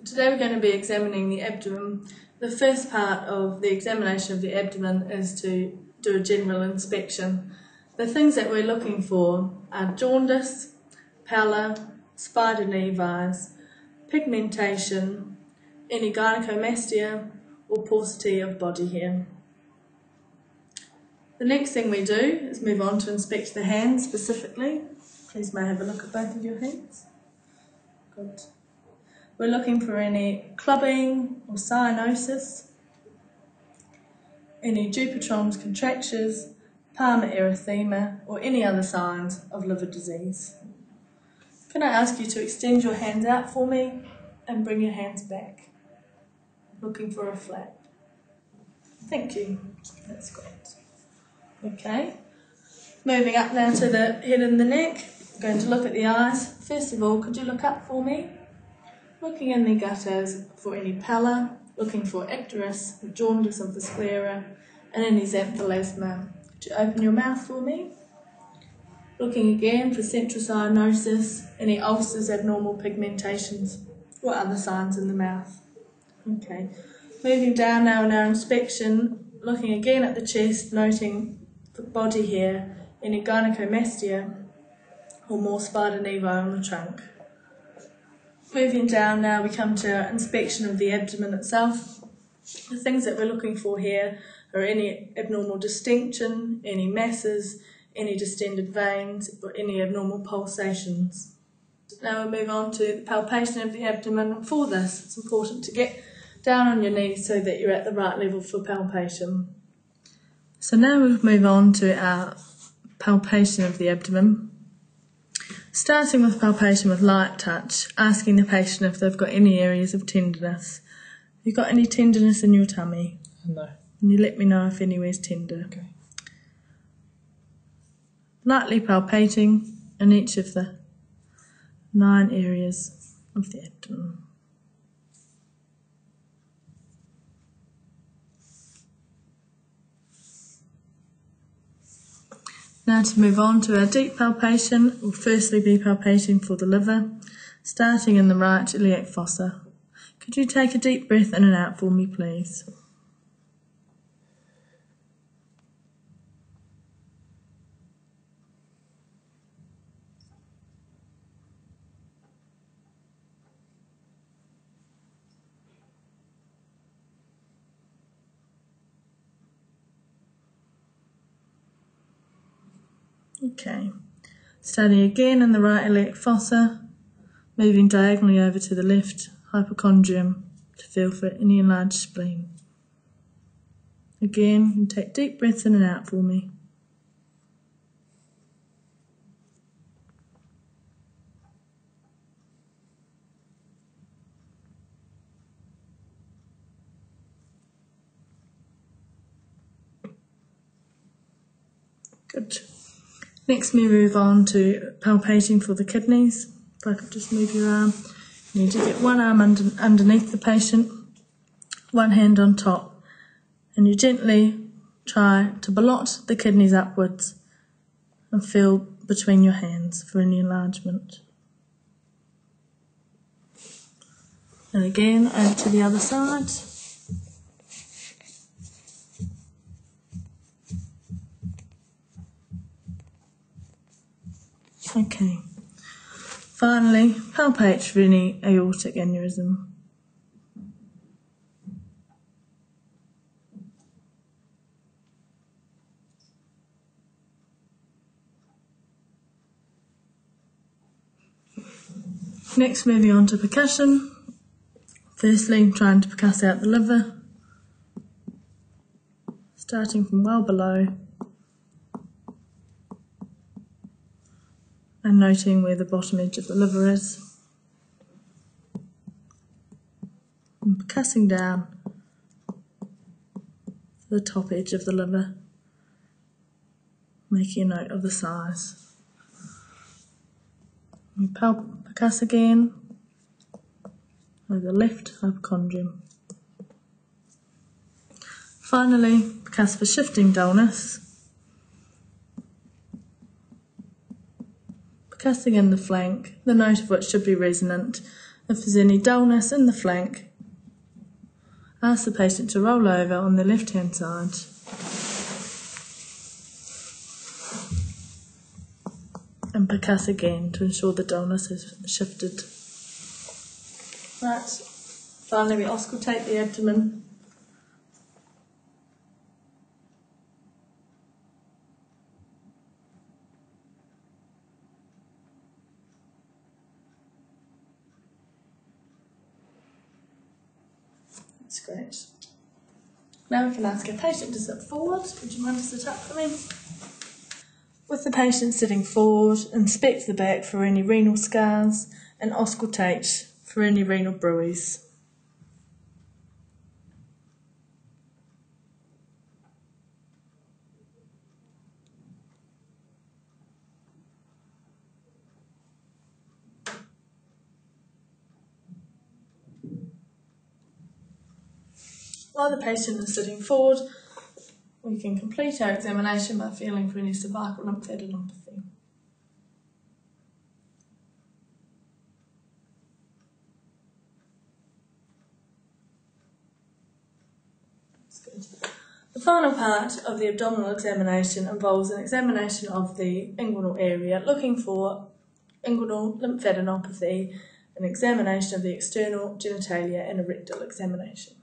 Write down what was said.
Today we're going to be examining the abdomen. The first part of the examination of the abdomen is to do a general inspection. The things that we're looking for are jaundice, pallor, spider nevus, pigmentation, any gynecomastia or paucity of body hair. The next thing we do is move on to inspect the hands specifically. Please may I have a look at both of your hands. Good. We're looking for any clubbing or cyanosis, any Dupuytren's contractures, palmar erythema, or any other signs of liver disease. Can I ask you to extend your hands out for me and bring your hands back? Looking for a flat. Thank you. That's great. Okay. Moving up now to the head and the neck. I'm going to look at the eyes. First of all, could you look up for me? Looking in the gutters for any pallor, looking for icterus, or jaundice of the sclera, and any xanthelasma. Could you open your mouth for me? Looking again for central cyanosis, any ulcers, abnormal pigmentations, or other signs in the mouth. Okay. Moving down now in our inspection, looking again at the chest, noting for body hair, any gynecomastia, or more spider nevi on the trunk. Moving down now, we come to our inspection of the abdomen itself. The things that we're looking for here are any abnormal distension, any masses, any distended veins, or any abnormal pulsations. Now we'll move on to the palpation of the abdomen. For this, it's important to get down on your knees so that you're at the right level for palpation. So now we'll move on to our palpation of the abdomen. Starting with palpation with light touch, asking the patient if they've got any areas of tenderness. Have you got any tenderness in your tummy? No. Can you let me know if anywhere's tender? Okay. Lightly palpating in each of the 9 areas of the abdomen. Now to move on to our deep palpation, we'll firstly be palpating for the liver, starting in the right iliac fossa. Could you take a deep breath in and out for me, please? Okay, starting again in the right iliac fossa, moving diagonally over to the left hypochondrium to feel for any enlarged spleen. Again, you take deep breaths in and out for me. Good. Next we move on to palpating for the kidneys. If I could just move your arm. You need to get one arm underneath the patient, one hand on top, and you gently try to blot the kidneys upwards and feel between your hands for any enlargement. And again, over to the other side. Okay. Finally, palpate for any aortic aneurysm. Next, moving on to percussion. Firstly, trying to percuss out the liver, starting from well below, and noting where the bottom edge of the liver is, and percussing down to the top edge of the liver, making a note of the size. We percuss again over the left hypochondrium. Finally, percuss for shifting dullness, percussing in the flank, the note of which should be resonant, If there's any dullness in the flank, ask the patient to roll over on the left-hand side and percuss again to ensure the dullness has shifted. Right, finally we auscultate the abdomen. That's great. Now we can ask our patient to sit forward. Would you mind to sit up for me? With the patient sitting forward, inspect the back for any renal scars and auscultate for any renal bruits. While the patient is sitting forward, we can complete our examination by feeling for any cervical lymphadenopathy. That's good. The final part of the abdominal examination involves an examination of the inguinal area, looking for inguinal lymphadenopathy, an examination of the external genitalia and a rectal examination.